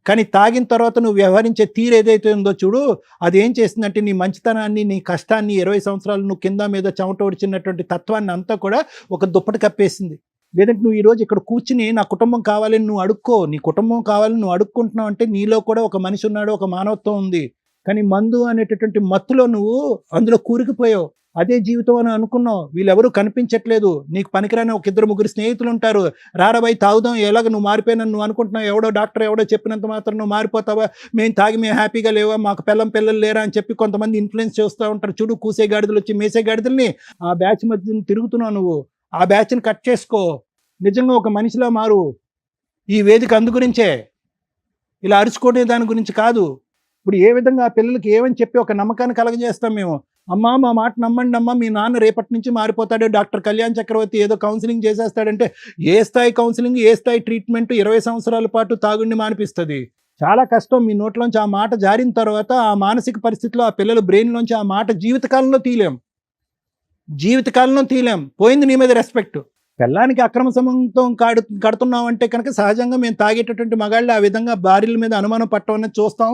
కానీ తాగిన తర్వాత నువ్వు వ్యవహరించే తీరు ఏదైతే ఉందో చూడు, అది ఏం చేస్తుందంటే నీ మంచితనాన్ని, నీ కష్టాన్ని, 20 సంవత్సరాలు నువ్వు కింద మీద చెమట ఒడిచినటువంటి తత్వాన్ని అంతా కూడా ఒక దుప్పటి కప్పేసింది. లేదంటే నువ్వు ఈరోజు ఇక్కడ కూర్చుని నా కుటుంబం కావాలని నువ్వు అడుక్కో, నీ కుటుంబం కావాలని నువ్వు అడుక్కుంటున్నావు అంటే నీలో కూడా ఒక మనిషి ఉన్నాడు, ఒక మానవత్వం ఉంది. కానీ మందు అనేటటువంటి మత్తులో నువ్వు అందులో కూరుకుపోయావు. అదే జీవితం అని అనుకున్నావు. వీళ్ళెవరూ కనిపించట్లేదు. నీకు పనికిరాని ఒక 2-3 స్నేహితులు ఉంటారు. రారబాయి తాగుదాం, ఎలాగ నువ్వు మారిపోయినని నువ్వు అనుకుంటున్నావు. ఎవడో డాక్టర్ ఎవడో చెప్పినంత మాత్రం నువ్వు మారిపోతావా? మేము తాగి మేము హ్యాపీగా లేవా, మాకు పిల్లలు లేరా అని చెప్పి కొంతమంది ఇన్ఫ్లుయెన్స్ చేస్తూ ఉంటారు. చూడు, కూసే గాడిదలు వచ్చి మేసే గాడిదల్ని ఆ బ్యాచ్ మధ్య తిరుగుతున్నావు నువ్వు. ఆ బ్యాచ్ని కట్ చేసుకో, నిజంగా ఒక మనిషిలా మారు. ఈ వేదిక అందు గురించే, ఇలా అరుచుకునే దాని గురించి కాదు. ఇప్పుడు ఏ విధంగా ఆ పిల్లలకి ఏమని చెప్పి ఒక నమ్మకాన్ని కలగజేస్తాం మేము. అమ్మా మా మాట నమ్మండి అమ్మా, మీ నాన్న రేపటి నుంచి మారిపోతాడు, డాక్టర్ కళ్యాణ్ చక్రవర్తి ఏదో కౌన్సిలింగ్ చేసేస్తాడంటే ఏ స్థాయి కౌన్సిలింగ్, ఏ స్థాయి ట్రీట్మెంట్ 20 సంవత్సరాల పాటు తాగుడిని మానిపిస్తుంది. చాలా కష్టం. మీ నోట్లోంచి ఆ మాట జారిన తర్వాత ఆ మానసిక పరిస్థితిలో ఆ పిల్లల బ్రెయిన్లోంచి ఆ మాట జీవితకాలంలో తీలేం. పోయింది నీ మీద రెస్పెక్ట్. పిల్లానికి అక్రమ సంబంధం కడుతున్నాం అంటే కనుక సహజంగా మేము తాగేటటువంటి మగాళ్ళు ఆ విధంగా భార్యల మీద అనుమానం పట్టడం అనేది చూస్తాం.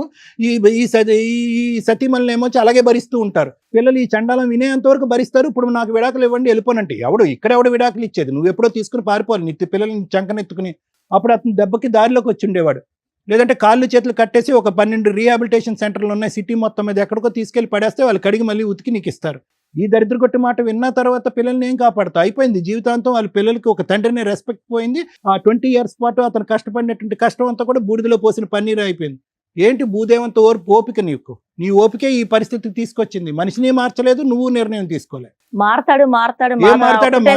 ఈ సతీమల్ని ఏమొచ్చి అలాగే భరిస్తూ ఉంటారు. పిల్లలు ఈ చండాలం వినేంతవరకు భరిస్తారు. ఇప్పుడు నాకు విడాకులు ఇవ్వండి వెళ్ళిపోనంటే ఎవడు విడాకులు ఇచ్చేది? నువ్వు ఎప్పుడో తీసుకుని పారిపోవాలి నీ పిల్లల్ని చంకనెత్తుకుని. అప్పుడు అతను దెబ్బకి దారిలోకి వచ్చి ఉండేవాడు. లేదంటే కాళ్ళు చేతులు కట్టేసి ఒక 12 రీహాబిలిటేషన్ సెంటర్లు ఉన్నాయి సిటీ మొత్తం మీద, ఎక్కడికో తీసుకెళ్ళి పడేస్తే వాళ్ళు కడిగి మళ్ళీ ఉతికి నీకు ఇస్తారు. ఈ దరిద్ర కొట్టి మాట విన్న తర్వాత పిల్లల్ని ఏం కాపాడుతా? అయిపోయింది జీవితాంతం. వాళ్ళ పిల్లలకి ఒక తండ్రిని రెస్పెక్ట్ పోయింది. ఆ 20 ఇయర్స్ పాటు అతను కష్టపడినటువంటి కష్టం అంతా కూడా బూడిదలో పోసిన పన్నీరు అయిపోయింది. ఏంటి భూదేవంత ఓపిక నీకు? నీ ఓపికే ఈ పరిస్థితికి తీసుకొచ్చింది. మనిషిని మార్చలేదు, నువ్వు నిర్ణయం తీసుకోలేదు. మారతాడు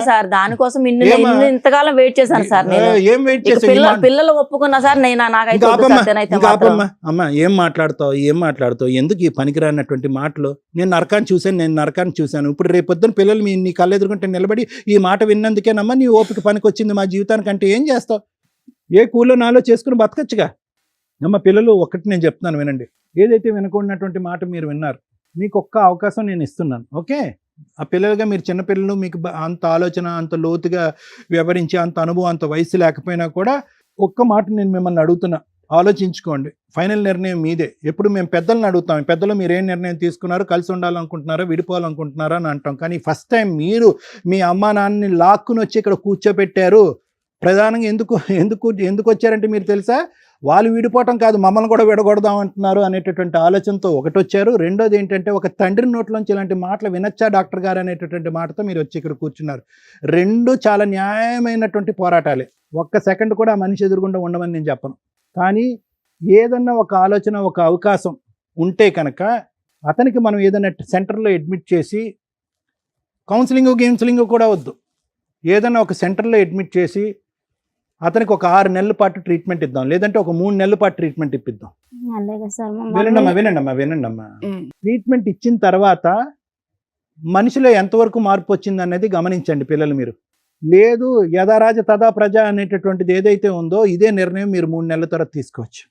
సార్. దానికోసం ఇంతకాలం వెయిట్ చేశాను సార్. ఏం వెయిట్ చేసి పిల్లలు ఒప్పుకున్నా సార్. అమ్మా ఏం మాట్లాడుతావు? ఎందుకు ఈ పనికిరానటువంటి మాటలు? నేను నరకాన్ని చూశాను. ఇప్పుడు రేపొద్దున పిల్లలు నీ కళ్ళు ఎదుర్కొంటే నిలబడి ఈ మాట విన్నందుకేనమ్మా నీ ఓపిక పనికొచ్చింది మా జీవితానికంటే ఏం చేస్తావు? ఏ కూలో నాలో చేసుకుని బతకచ్చుగా. అమ్మ పిల్లలు, ఒకటి నేను చెప్తున్నాను వినండి. ఏదైతే వినకూడనటువంటి మాట మీరు విన్నారు, మీకు ఒక్క అవకాశం నేను ఇస్తున్నాను. ఓకే, ఆ పిల్లలుగా మీరు చిన్నపిల్లలు, మీకు అంత ఆలోచన, అంత లోతుగా వివరించి అంత అనుభవం, అంత వయసు లేకపోయినా కూడా ఒక్క మాట నేను మిమ్మల్ని అడుగుతున్నా, ఆలోచించుకోండి. ఫైనల్ నిర్ణయం మీదే. ఎప్పుడు మేము పెద్దలను అడుగుతాం, పెద్దలు మీరు ఏం నిర్ణయం తీసుకున్నారు, కలిసి ఉండాలనుకుంటున్నారా, విడిపోవాలనుకుంటున్నారా అని అంటాం. కానీ ఫస్ట్ టైం మీరు మీ అమ్మా నాన్నని లాక్కుని వచ్చి ఇక్కడ కూర్చోబెట్టారు. ప్రధానంగా ఎందుకు వచ్చారంటే మీరు తెలుసా? వాళ్ళు విడిపోవటం కాదు, మమ్మల్ని కూడా విడగొడదాం అంటున్నారు అనేటటువంటి ఆలోచనతో ఒకటి వచ్చారు. రెండోది ఏంటంటే, ఒక తండ్రి నోట్లోంచి ఇలాంటి మాటలు వినొచ్చా డాక్టర్ గారు అనేటటువంటి మాటతో మీరు వచ్చి ఇక్కడ కూర్చున్నారు. రెండు చాలా న్యాయమైనటువంటి పోరాటాలే. ఒక్క సెకండ్ కూడా ఆ మనిషి ఎదురుగుండా ఉండమని నేను చెప్పను. కానీ ఏదన్నా ఒక ఆలోచన, ఒక అవకాశం ఉంటే కనుక అతనికి మనం ఏదైనా సెంటర్లో అడ్మిట్ చేసి, కౌన్సిలింగ్ కూడా వద్దు, ఏదైనా ఒక సెంటర్లో అడ్మిట్ చేసి అతనికి ఒక 6 నెలల పాటు ట్రీట్మెంట్ ఇద్దాం, లేదంటే ఒక 3 నెలల పాటు ట్రీట్మెంట్ ఇప్పిద్దాం. వినండమ్మా. ట్రీట్మెంట్ ఇచ్చిన తర్వాత మనిషిలో ఎంతవరకు మార్పు వచ్చింది అనేది గమనించండి పిల్లలు మీరు. లేదు యథారాజ తదా ప్రజ అనేటటువంటిది ఏదైతే ఉందో ఇదే నిర్ణయం మీరు 3 నెలల తర్వాత తీసుకోవచ్చు.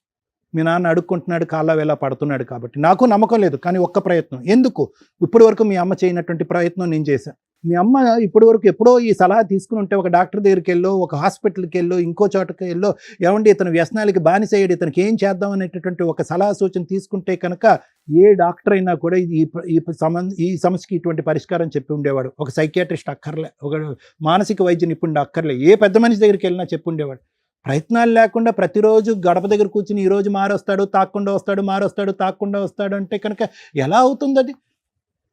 మీ నాన్న అడుక్కుంటున్నాడు, కాళ్ళ వేళ పడుతున్నాడు కాబట్టి. నాకు నమ్మకం లేదు, కానీ ఒక్క ప్రయత్నం. ఎందుకు ఇప్పటి వరకు మీ అమ్మ చేయనటువంటి ప్రయత్నం నేను చేశాను. మీ అమ్మ ఇప్పటి వరకు ఎప్పుడో ఈ సలహా తీసుకుని ఉంటే, ఒక డాక్టర్ దగ్గరికి వెళ్ళో, ఒక హాస్పిటల్కి వెళ్ళో, ఇంకో చోటకి వెళ్ళో, ఏమండి ఇతను వ్యసనాలకి బానిసయ్యాడు, ఇతనికి ఏం చేద్దాం అనేటటువంటి ఒక సలహా సూచన తీసుకుంటే కనుక ఏ డాక్టర్ అయినా కూడా ఈ సమస్యకి ఇటువంటి పరిష్కారం చెప్పి ఉండేవాడు. ఒక సైకియాట్రిస్ట్ అక్కర్లే, ఒక మానసిక వైద్య నిపుణుడు అక్కర్లే, ఏ పెద్ద మనిషి దగ్గరికి వెళ్ళినా చెప్పి ఉండేవాడు. ప్రయత్నాలు లేకుండా ప్రతిరోజు గడప దగ్గర కూర్చుని ఈరోజు మారొస్తాడు, తాకుండా వస్తాడు, మారొస్తాడు, తాకుండా వస్తాడు అంటే కనుక ఎలా అవుతుంది అది?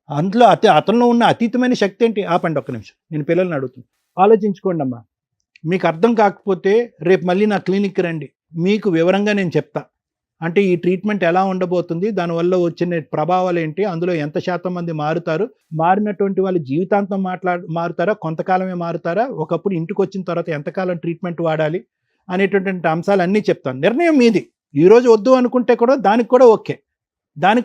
అందులో అతనిలో ఉన్న అతీతమైన శక్తి ఏంటి? ఆపండి ఒక్క నిమిషం, నేను పిల్లల్ని అడుగుతున్నాను. ఆలోచించుకోండి అమ్మా. మీకు అర్థం కాకపోతే రేపు మళ్ళీ నా క్లినిక్కి రండి, మీకు వివరంగా నేను చెప్తా. అంటే ఈ ట్రీట్మెంట్ ఎలా ఉండబోతుంది, దానివల్ల వచ్చిన ప్రభావాలు ఏంటి, అందులో ఎంత శాతం మంది మారుతారు, మారినటువంటి వాళ్ళు జీవితాంతం మారుతారా, కొంతకాలమే మారుతారా, ఒకప్పుడు ఇంటికి వచ్చిన తర్వాత ఎంతకాలం ట్రీట్మెంట్ వాడాలి అనేటువంటి అంశాలు అన్నీ చెప్తాను. నిర్ణయం మీది. ఈరోజు వద్దు అనుకుంటే కూడా దానికి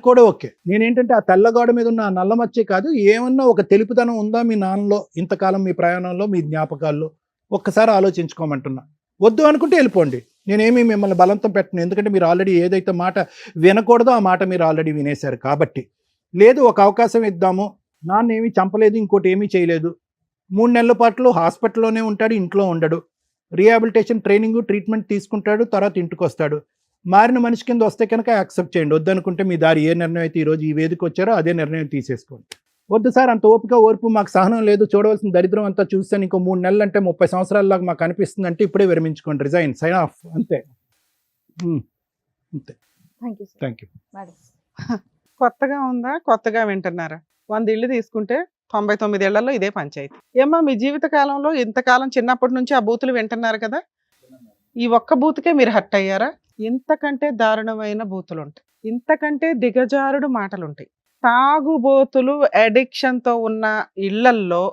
కూడా ఓకే. నేనేంటంటే ఆ తెల్లగోడ మీద ఉన్న నల్ల మచ్చే కాదు, ఏమన్నా ఒక తెలుపుదనం ఉందా మీ నాన్నలో, ఇంతకాలం మీ ప్రయాణంలో, మీ జ్ఞాపకాల్లో ఒక్కసారి ఆలోచించుకోమంటున్నా. వద్దు అనుకుంటే వెళ్ళిపోండి, నేనేమి మిమ్మల్ని బలవంతం పెట్టను. ఎందుకంటే మీరు ఆల్రెడీ ఏదైతే మాట వినకూడదో ఆ మాట మీరు ఆల్రెడీ వినేశారు కాబట్టి. లేదు ఒక అవకాశం ఇద్దాము, నాన్న ఏమీ చంపలేదు, ఇంకోటి ఏమీ చేయలేదు, 3 నెలల పాటు హాస్పిటల్లోనే ఉంటాడు, ఇంట్లో ఉండడు, రీహాబిలిటేషన్ ట్రైనింగ్ ట్రీట్మెంట్ తీసుకుంటాడు, తర్వాత ఇంటికి వస్తాడు. మారిన మనిషి కింద వస్తే కనుక యాక్సెప్ట్ చేయండి. వద్దనుకుంటే మీ దారి ఏ నిర్ణయం అయితే ఈరోజు ఈ వేదిక వచ్చారో అదే నిర్ణయం తీసేసుకోండి. వద్దు సార్ అంత ఓపిక ఓర్పు మాకు సహనం లేదు, చూడవలసిన దరిద్రం అంతా చూస్తాను, ఇంకో 3 నెలలు అంటే 30 సంవత్సరాలలాగా మాకు అనిపిస్తుంది అంటే ఇప్పుడే విరమించుకోండి, రిజైన్, సైన్ ఆఫ్, అంతే. అంతే. Thank you. మేడం కొత్తగా ఉందా, కొత్తగా వింటున్నారా? 100 ఇళ్ళు తీసుకుంటే 99 ఏళ్లలో ఇదే పంచాయతీ. ఏమ్మా మీ జీవిత కాలంలో ఇంతకాలం చిన్నప్పటి నుంచి ఆ బూతులు వింటున్నారు కదా, ఈ ఒక్క బూతుకే మీరు హర్ట్ అయ్యారా? ఇంతకంటే దారుణమైన బూతులు ఉంటాయి, ఇంతకంటే దిగజారుడు మాటలు ఉంటాయి. తాగుబోతులు అడిక్షన్ తో ఉన్న ఇళ్లల్లో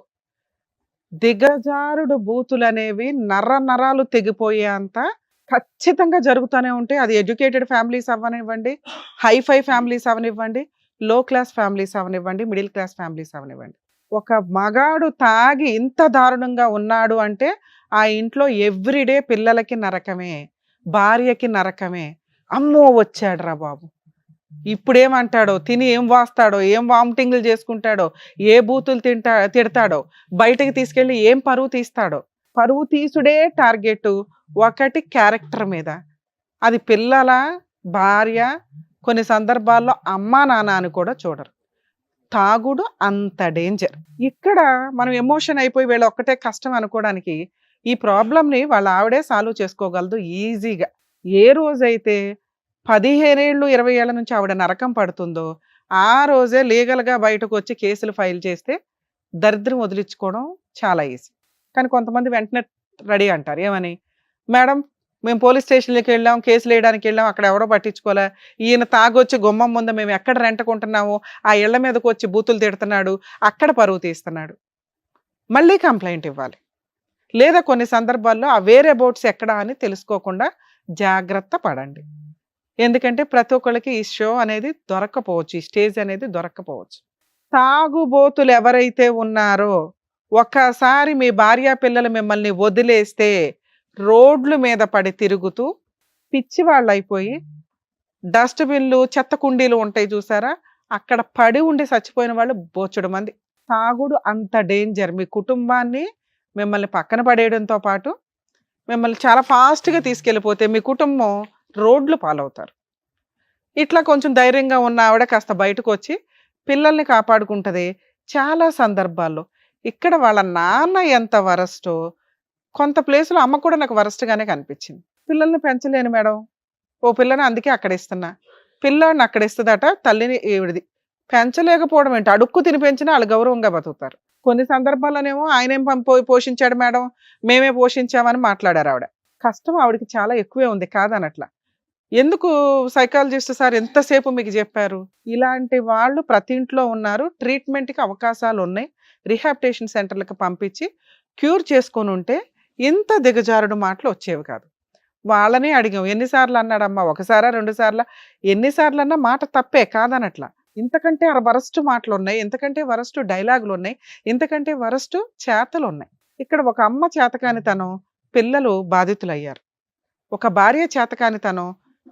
దిగజారుడు బూతులు అనేవి నరాలు తెగిపోయేంత ఖచ్చితంగా జరుగుతూనే ఉంటాయి. అది ఎడ్యుకేటెడ్ ఫ్యామిలీస్ అవ్వనివ్వండి, హైఫై ఫ్యామిలీస్ అవనివ్వండి, లో క్లాస్ ఫ్యామిలీస్ అవనివ్వండి, మిడిల్ క్లాస్ ఫ్యామిలీస్ అవనివ్వండి. ఒక మగాడు తాగి ఇంత దారుణంగా ఉన్నాడు అంటే ఆ ఇంట్లో ఎవ్రీడే పిల్లలకి నరకమే, భార్యకి నరకమే. అమ్మో వచ్చాడురా బాబు, ఇప్పుడేమంటాడో, తిని ఏం వాస్తాడో, ఏం వామిటింగ్లు చేసుకుంటాడో, ఏ బూతులు తిడతాడో, బయటకు తీసుకెళ్ళి ఏం పరువు తీస్తాడో. పరువు తీసుడే టార్గెట్ ఒకటి క్యారెక్టర్ మీద. అది పిల్లల, భార్య, కొన్ని సందర్భాల్లో అమ్మా నాన్న అని కూడా చూడరు. తాగుడు అంత డేంజర్. ఇక్కడ మనం ఎమోషన్ అయిపోయి వీళ్ళ ఒక్కటే కష్టం అనుకోవడానికి ఈ ప్రాబ్లంని వాళ్ళ ఆవిడే సాల్వ్ చేసుకోగలదు ఈజీగా. ఏ రోజైతే 15 ఏళ్ళు 20 ఏళ్ల నుంచి ఆవిడ నరకం పడుతుందో ఆ రోజే లీగల్గా బయటకు వచ్చి కేసులు ఫైల్ చేస్తే దరిద్రం వదిలించుకోవడం చాలా ఈజీ. కానీ కొంతమంది వెంటనే రెడీ అంటారు, ఏమని, మేడం మేము పోలీస్ స్టేషన్కి వెళ్ళాం, కేసులు వేయడానికి వెళ్ళాం, అక్కడ ఎవడో పట్టించుకోలే, ఈయన తాగొచ్చి గుమ్మం ముందు మేము ఎక్కడ రెంటకుంటున్నాము ఆ ఇళ్ల మీదకి వచ్చి బూతులు తిడుతున్నాడు, అక్కడ పరువు తీస్తున్నాడు, మళ్ళీ కంప్లైంట్ ఇవ్వాలి. లేదా కొన్ని సందర్భాల్లో ఆ వేరే బోట్స్ ఎక్కడ అని తెలుసుకోకుండా జాగ్రత్త పడండి. ఎందుకంటే ప్రతి ఒక్కళ్ళకి ఈ షో అనేది దొరక్కపోవచ్చు, ఈ స్టేజ్ అనేది దొరక్కపోవచ్చు. తాగుబోతులు ఎవరైతే ఉన్నారో ఒక్కసారి మీ భార్య పిల్లలు మిమ్మల్ని వదిలేస్తే రోడ్ల మీద పడి తిరుగుతూ పిచ్చి వాళ్ళు అయిపోయి, డస్ట్బిన్లు చెత్త కుండీలు ఉంటాయి చూసారా, అక్కడ పడి ఉండి చచ్చిపోయిన వాళ్ళు బోచుడు మంది. తాగుడు అంత డేంజర్. మీ కుటుంబాన్ని మిమ్మల్ని పక్కన పడేయడంతో పాటు మిమ్మల్ని చాలా ఫాస్ట్గా తీసుకెళ్ళిపోతే మీ కుటుంబం రోడ్లు పాలవుతారు. ఇట్లా కొంచెం ధైర్యంగా ఉన్న ఆవిడ కాస్త బయటకు వచ్చి పిల్లల్ని కాపాడుకుంటుంది చాలా సందర్భాల్లో. ఇక్కడ వాళ్ళ నాన్న ఎంత వరస్టో, కొంత ప్లేస్లో అమ్మ కూడా నాకు వరస్ట్గానే కనిపించింది. పిల్లల్ని పెంచలేను మేడం, ఓ పిల్లని అందుకే అక్కడ ఇస్తున్నా, పిల్లాడిని అక్కడ ఇస్తుందట తల్లిని ఈవిడిది. పెంచలేకపోవడం ఏంటి, అడుక్కు తిని పెంచినా వాళ్ళు గౌరవంగా బతుకుతారు. కొన్ని సందర్భాల్లోనేమో ఆయనేం పోషించాడు మేడం, మేమే పోషించామని మాట్లాడారు ఆవిడ. కష్టం ఆవిడకి చాలా ఎక్కువే ఉంది కాదనట్లా. ఎందుకు సైకాలజిస్ట్ సార్ ఎంతసేపు మీకు చెప్పారు? ఇలాంటి వాళ్ళు ప్రతి ఇంట్లో ఉన్నారు. ట్రీట్మెంట్కి అవకాశాలు ఉన్నాయి, రిహాబిటేషన్ సెంటర్లకు పంపించి క్యూర్ చేసుకొని ఉంటే ఇంత దిగజారుడు మాటలు వచ్చేవి కాదు. వాళ్ళని అడిగాం, ఎన్నిసార్లు అన్నాడమ్మా, ఒకసారా 2 సార్లు, ఎన్నిసార్లు అన్నా మాట తప్పే కాదనట్లా. ఇంతకంటే వరస్ట్ మాటలు ఉన్నాయి, ఇంతకంటే వరస్ట్ డైలాగులు ఉన్నాయి, ఇంతకంటే వరస్ట్ చేతలు ఉన్నాయి. ఇక్కడ ఒక అమ్మ చేతకానితనం, పిల్లలు బాధితులయ్యారు. ఒక భార్య చేతకానితనం,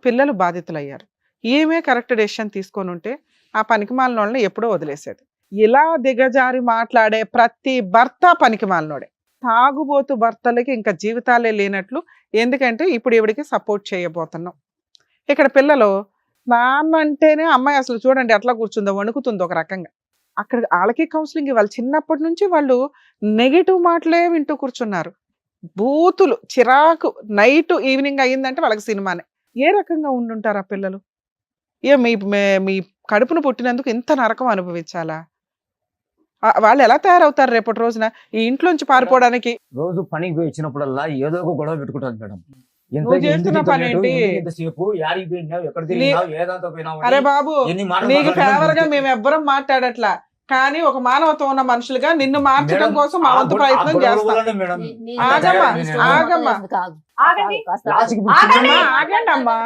పిల్లలు బాధితులయ్యారు. ఈమె కరెక్ట్ డెసిషన్ తీసుకొని ఉంటే ఆ పనికిమాలిన వాళ్ళని ఎప్పుడో వదిలేసేది. ఇలా దిగజారి మాట్లాడే ప్రతి భర్త పనికిమాలినోడే. తాగుబోతు భర్తలకి ఇంకా జీవితాలే లేనట్లు. ఎందుకంటే ఇప్పుడు ఈవిడికి సపోర్ట్ చేయబోతున్నాం. ఇక్కడ పిల్లలు నాన్న అంటేనే అమ్మాయి అసలు చూడండి ఎట్లా కూర్చుందో, వణుకుతుందో ఒక రకంగా. అక్కడ వాళ్ళకి కౌన్సిలింగ్ ఇవ్వాలి. చిన్నప్పటి నుంచి వాళ్ళు నెగిటివ్ మాటలే వింటూ కూర్చున్నారు. బూతులు, చిరాకు, నైట్ ఈవినింగ్ అయ్యిందంటే వాళ్ళకి సినిమానే. ఏ రకంగా ఉండుంటారు ఆ పిల్లలు? మీ కడుపును పుట్టినందుకు ఇంత నరకం అనుభవించాలా? వాళ్ళు ఎలా తయారవుతారు రేపటి రోజున ఈ ఇంట్లోంచి పారిపోవడానికి? రోజు పనికి పోయి వచ్చినప్పుడల్లా ఏదో ఒక గొడవ పెట్టుకుంటాను మేడం. నువ్వు చేస్తున్న పని ఏంటి? అరే బాబు, నీకు ఫేవర్ గా మేము ఎవ్వరం మాట్లాడట్లా, కానీ ఒక మానవత్వం ఉన్న మనుషులుగా నిన్ను మార్చడం కోసం మా వంతు ప్రయత్నం చేస్తాం. ఆగమ్మా, ఆగమ్మా, ఆగండి. ఆగండి అమ్మా.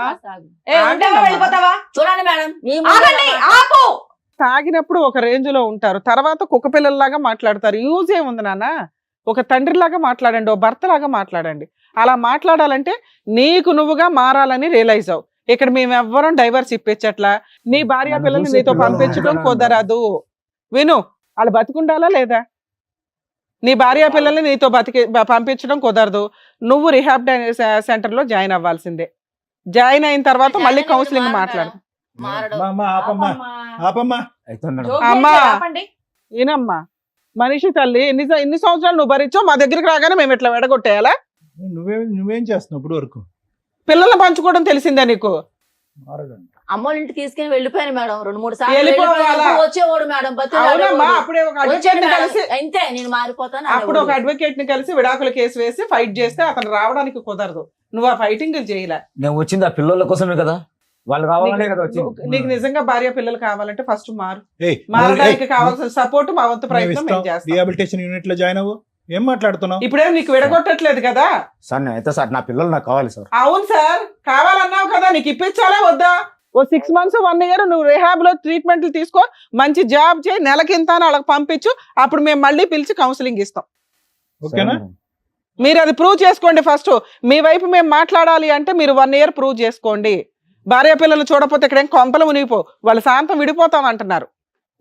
చూడండి మేడం, తాగినప్పుడు ఒక రేంజ్ లో ఉంటారు, తర్వాత కుక్క పిల్లల్లాగా మాట్లాడతారు. యూజ్ ఏముంది నాన్న? ఒక తండ్రిలాగా మాట్లాడండి, ఓ భర్తలాగా మాట్లాడండి. అలా మాట్లాడాలంటే నీకు నువ్వుగా మారాలని రియలైజ్ అవు. ఇక్కడ మేము ఎవ్వరం డైవర్స్ ఇప్పించట్లా. నీ భార్య పిల్లల్ని నీతో పంపించడం కుదరదు. విను, వాళ్ళు బతికుండాలా లేదా? నీ భార్య పిల్లల్ని నీతో పంపించడం కుదరదు. నువ్వు రిహాబ్ సెంటర్లో జాయిన్ అవ్వాల్సిందే. జాయిన్ అయిన తర్వాత మళ్ళీ కౌన్సిలింగ్ మాట్లాడు. ఆపమ్మా అయితే మేడం జోక్ అమ్మా. చేయట్లేదు, ఆపండి. ఏనమ్మా మనిషి తల్లి ఎన్ని సంవత్సరాలు నువ్వు భరించావు, మా దగ్గరికి రాగానే మేము ఇట్లా వెడగొట్టేయాలా? నువ్వేం చేస్తున్నావు ఇప్పుడు వరకు? పిల్లల్ని పంచుకోవడం తెలిసిందా నీకు? అమ్మోళ్ళ ఇంటికి తీసుకుని వెళ్ళిపోయాను మేడం 2-3 సార్లు వెళ్ళిపోవాలా? వెళ్ళిపోయాను. వచ్చేవాడు మేడం అవునమ్మా, అప్పుడే ఒక అడ్వకేట్ ని కలిసి అంతే నేను మారిపోతాను అప్పుడు ఒక అనేవాడు. అడ్వకేట్ ని కలిసి విడాకుల కేసు వేసి ఫైట్ చేస్తే అతను రావడానికి కుదరదు. నువ్వు ఆ ఫైటింగ్ చేయలే. నేను వచ్చింది ఆ పిల్లల కోసమే కదా, వాళ్ళు కావాలనే కదా వచ్చింది. నీకు నిజంగా భార్య పిల్లలు కావాలంటే ఫస్ట్ మారు. ఏయ్, మారడానికి కావాల్సిన సపోర్ట్ మా వంతు ప్రయత్నం మేము చేస్తాం. రిహాబిలిటేషన్ యూనిట్ లో జాయిన్ అవ్వు. ఏం మాట్లాడుతున్నావు? ఇప్పుడేం నీకు విడగొట్టట్లేదు కదా? సార్ అయితే సార్ నా పిల్లలు నాకు కావాలి సార్. అవును సార్, కావాలన్నావు కదా, నీకు ఇప్పించాలా వద్దా? ఓ 6 months 1 year నువ్వు రిహాబ్ లో ట్రీట్మెంట్లు తీసుకో, మంచి జాబ్ చేయి, నెలకింత అని వాళ్ళకి పంపించు, అప్పుడు మేము మళ్ళీ పిలిచి కౌన్సిలింగ్ ఇస్తాం. ఓకేనా? మీరు అది ప్రూవ్ చేసుకోండి ఫస్ట్. మీ వైపు మేము మాట్లాడాలి అంటే మీరు 1 year ప్రూవ్ చేసుకోండి. భార్య పిల్లలు చూడకపోతే ఇక్కడ ఏం కొంపలు మునిగిపో, వాళ్ళు శాంతం విడిపోతాం అంటున్నారు.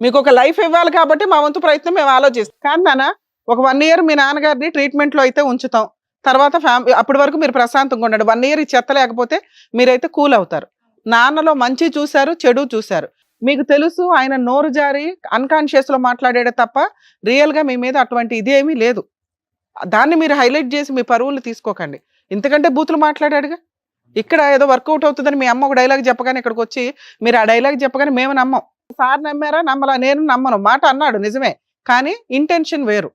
మీకు ఒక లైఫ్ ఇవ్వాలి కాబట్టి మా వంతు ప్రయత్నం మేము ఆలోచిస్తాం. కానీ నాన్న ఒక 1 year మీ నాన్నగారిని ట్రీట్మెంట్ లో అయితే ఉంచుతాం, తర్వాత ఫ్యామిలీ అప్పటి వరకు మీరు ప్రశాంతంగా ఉండండి. 1 year ఈ చెత్త లేకపోతే మీరైతే కూల్ అవుతారు. నాన్నలో మంచి చూశారు, చెడు చూశారు, మీకు తెలుసు. ఆయన నోరు జారి అన్కాన్షియస్ లో మాట్లాడాడే తప్ప రియల్ గా మీ మీద అటువంటి ఇదేమీ లేదు. దాన్ని మీరు హైలైట్ చేసి మీ పరువులు తీసుకోకండి. ఇంతకంటే బూతులు మాట్లాడాడుగా. ఇక్కడ ఏదో వర్కౌట్ అవుతుందని మీ అమ్మ ఒక డైలాగ్ చెప్పగానే ఇక్కడికి వచ్చి మీరు ఆ డైలాగ్ చెప్పగానే మేము నమ్మం. సార్ నమ్మారా? నమ్మలా? నేను నమ్మను. మాట అన్నాడు నిజమే, కానీ ఇంటెన్షన్ వేరు.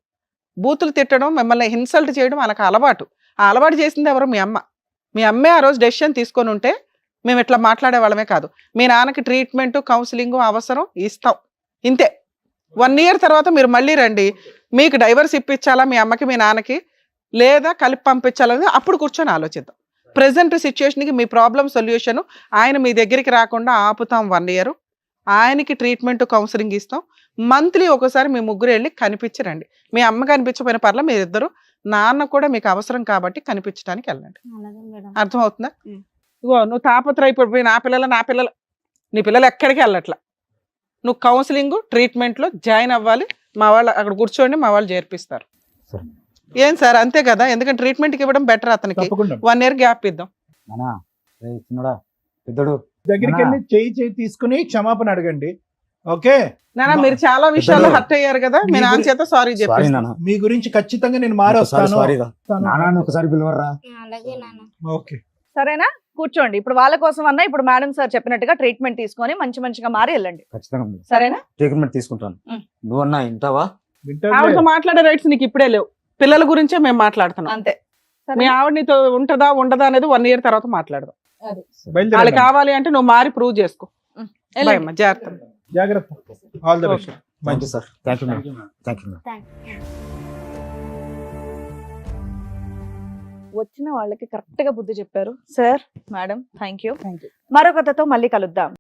బూతులు తిట్టడం, మిమ్మల్ని ఇన్సల్ట్ చేయడం వాళ్ళకి అలవాటు. ఆ అలవాటు చేసింది ఎవరు? మీ అమ్మ. మీ అమ్మే ఆ రోజు డెసిషన్ తీసుకొని ఉంటే మేము ఇట్లా మాట్లాడే వాళ్ళమే కాదు. మీ నాన్నకి ట్రీట్మెంట్ కౌన్సిలింగ్ అవసరం, ఇస్తాం, ఇంతే. 1 year తర్వాత మీరు మళ్ళీ రండి. మీకు డైవర్స్ ఇప్పించాలా మీ అమ్మకి మీ నాన్నకి, లేదా కలిపి పంపించాలని అప్పుడు కూర్చొని ఆలోచిద్దాం. ప్రజెంట్ సిచ్యువేషన్కి మీ ప్రాబ్లం సొల్యూషన్ ఆయన మీ దగ్గరికి రాకుండా ఆపుతాం 1 year. ఆయనకి ట్రీట్మెంట్ కౌన్సిలింగ్ ఇస్తాం. మంత్లీ ఒకసారి మీ ముగ్గురు వెళ్ళి కనిపించరండి. మీ అమ్మ కనిపించకపోయిన పర్లేదు, మీరిద్దరు నాన్న కూడా మీకు అవసరం కాబట్టి కనిపించడానికి వెళ్ళండి. అలాగే మేడం. అర్థమవుతుందా? ఇగో నువ్వు తాపత్రయపడిపోయి నా పిల్లలు నీ పిల్లలు ఎక్కడికి వెళ్ళట్లా. నువ్వు కౌన్సిలింగ్ ట్రీట్మెంట్లో జాయిన్ అవ్వాలి. మా వాళ్ళు అక్కడ కూర్చోండి, మా వాళ్ళు చేర్పిస్తారు. సరే. ఏం సార్ అంతే కదా? ఎందుకంటే ట్రీట్మెంట్కి ఇవ్వడం బెటర్. అతనికి తప్పకుండా 1 year గ్యాప్ ఇద్దాం. నానా చిన్నడా పెద్దడు దగ్గరికి వెళ్ళి చేయి తీసుకుని క్షమాపణ అడగండి. ఓకే, నాన్న మీరు చాలా విషయాల్లో పెద్దలు. హర్ట్ అయ్యారు కదా, మీ నాన్న చేత సారీ సారీ చెప్పి. నాన్న, మీ గురించి ఖచ్చితంగా నేను మారొస్తాను. సారీ రా నాన్న, ఒకసారి పిలవర్రా. అలాగే నాన్న. ఓకే, సరేనా? కూర్చోండి. ఇప్పుడు వాళ్ళ కోసం అన్నా ఇప్పుడు మేడం సార్ చెప్పినట్టుగా ట్రీట్మెంట్ తీసుకొని మంచిగా మారి వెళ్ళండి. ఖచ్చితంగా సరేనా? ట్రీట్మెంట్ తీసుకుంటాను. నువ్వన్నా ఇంటావా? ఆవిడతో మాట్లాడే రైట్స్ నీకు ఇప్పుడే లేవు. పిల్లల గురించే మేము మాట్లాడుతున్నాం. అంతే. మీ ఆవిడ నీతో ఉంటదా ఉండదా అనేది 1 year తర్వాత మాట్లాడదాం. వాళ్ళు బయలుదేరండి. కావాలి అంటే నువ్వు మారి ప్రూవ్ చేసుకో. వెళ్ళండి. బాయ్ అమ్మా, జాగ్రత్త. జాగ్రత్త. All the best. Thank you sir. Thank you thank you. వచ్చిన వాళ్ళకి కరెక్ట్ గా బుద్ధి చెప్పారు సార్, మేడం. Thank you. మరొకతో మళ్ళీ కలుద్దాం.